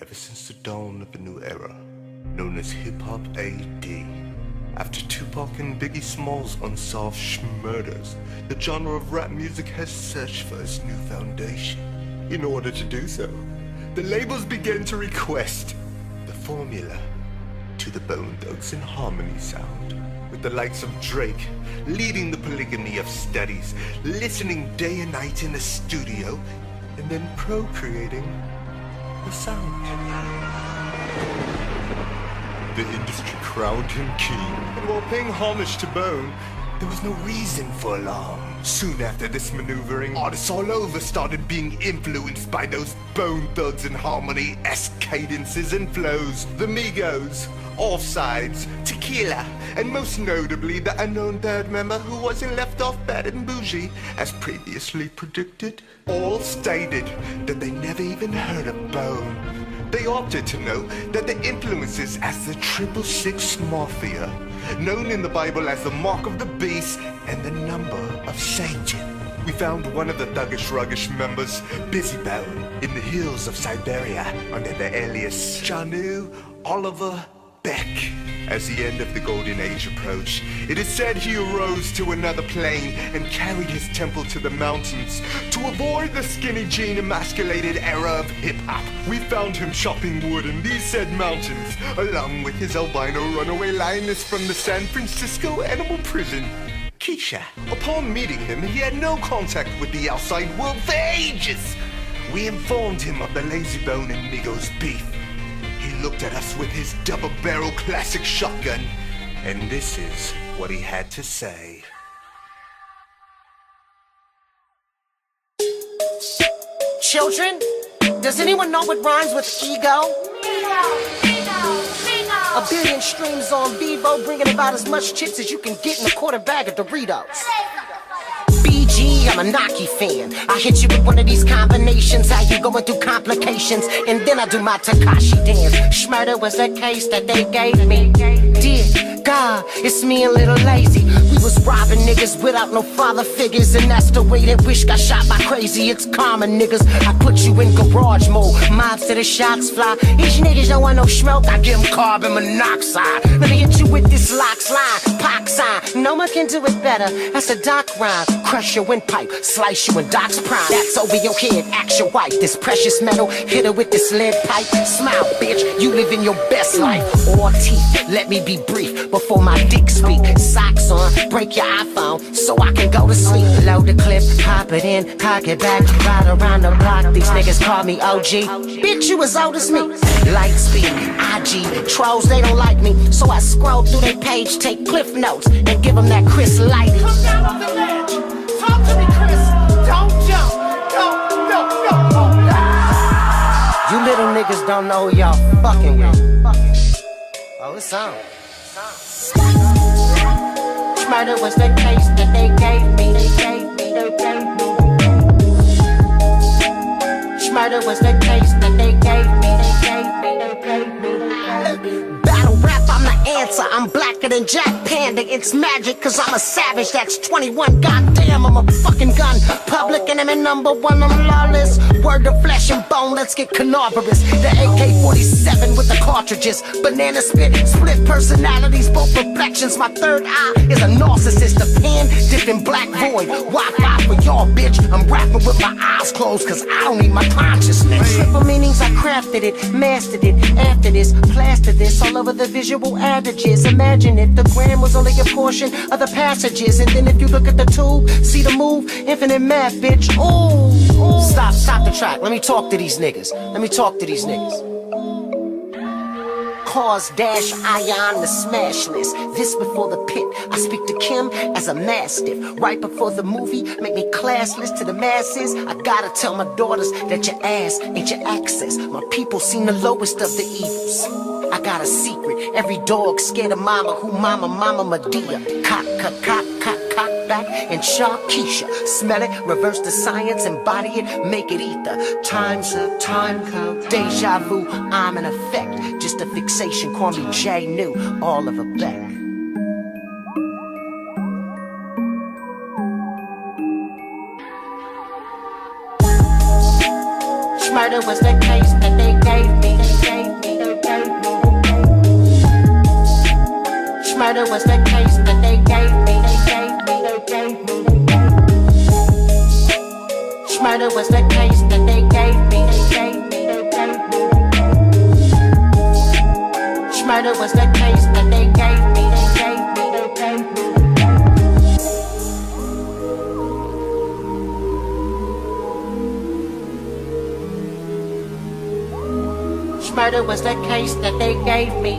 ever since the dawn of a new era, known as Hip-Hop AD. After Tupac and Biggie Smalls' unsolved murders, the genre of rap music has searched for its new foundation. In order to do so, the labels began to request the formula to the Bone Thugs and Harmony sound, with the likes of Drake leading the polygamy of studies, listening day and night in the studio, and then procreating the sound. The industry crowned him king, and while paying homage to Bone, there was no reason for alarm. Soon after this maneuvering, artists all over started being influenced by those Bone Thugs and Harmony-esque cadences and flows. The Migos, Offsides, Tequila, and most notably the unknown third member who wasn't left off bad and bougie, as previously predicted, all stated that they never even heard of Bone. They opted to note that the influences as the 666 Mafia, known in the Bible as the mark of the beast and the number of Satan. We found one of the thuggish ruggish members, Bizzy in the hills of Siberia under the alias Janu Oliver Beck. As the end of the Golden Age approached, it is said he arose to another plane and carried his temple to the mountains to avoid the skinny jean emasculated era of hip-hop. We found him chopping wood in these said mountains, along with his albino runaway lioness from the San Francisco animal prison, Keisha. Upon meeting him, he had no contact with the outside world for ages. We informed him of the Lazy Bone and Migos beef. He looked at us with his double-barrel classic shotgun, and this is what he had to say. Children, does anyone know what rhymes with ego? A billion streams on Vivo, bringing about as much chips as you can get in a quarter bag of Doritos. BG, I'm a Nike fan. I hit you with one of these combinations, how you going through complications, and then I do my Takashi dance. Schmurder was the case that they gave me. Dear God, it's me a little lazy. We was robbing niggas without no father figures, and that's the way that Wish got shot by crazy. It's karma, niggas. I put you in garage mode, mobs to the shots fly. These niggas don't want no smoke, I give them carbon monoxide. Let me hit you with this locks line, pox sign. No one can do it better, that's a doc rhyme. Crush your windpipe, slice you in Doc's prime. That's over your head, act your wife. This precious metal, hit her with this lead pipe. Smile, bitch, you living your best life. All teeth, let me be brief before my dick speak. Socks on, break your iPhone so I can go to sleep. Load the clip, pop it in, cock it back, ride around the block. These niggas call me OG. Bitch, you as old as me. Lightspeed, IG, trolls, they don't like me, so I scroll through their page, take cliff notes, and give them that Chris Lighty. Come down off the ledge, talk to me, Chris. Don't jump, don't. You little niggas don't know who y'all fucking with. Oh, it's on. Murder was the case that they gave me. Murder was the case that they gave me. Battle rap, I'm the answer. I'm blacker than Jack Panda. It's magic, cause I'm a savage. That's 21. Goddamn, I'm a fucking gun. Public enemy number one, I'm lawless. Word of flesh and bone, let's get carnivorous. The AK-47 with the cartridges. Banana spit, split personalities, both reflections. My third eye is a narcissist. A pen dipped in black void. Wi-Fi for y'all, bitch. I'm rapping with my eyes closed, cause I don't need my consciousness. Triple meanings, I crafted it, mastered it. After this, plastered this all over the visual adages. Imagine if the gram was only a portion of the passages, and then if you look at the tube, see the move, infinite math, bitch. Ooh. Stop the track. Let me talk to these niggas. Cause dash ion the smash list. This before the pit. I speak to Kim as a mastiff. Right before the movie, make me classless to the masses. I gotta tell my daughters that your ass ain't your access. My people seen the lowest of the evils. I got a secret. Every dog scared of mama. Who mama Medea. Cock back and sharp Keisha. Smell it, reverse the science, embody it, make it ether. Time's up, time code, deja vu. I'm an effect, just a fixation. Call me J New, Oliver Beck. Murder was the case that they gave me. Murder was the case that they gave me. Murder was the case that they gave me. Murder was the case that they gave me. Murder was the case that they gave me.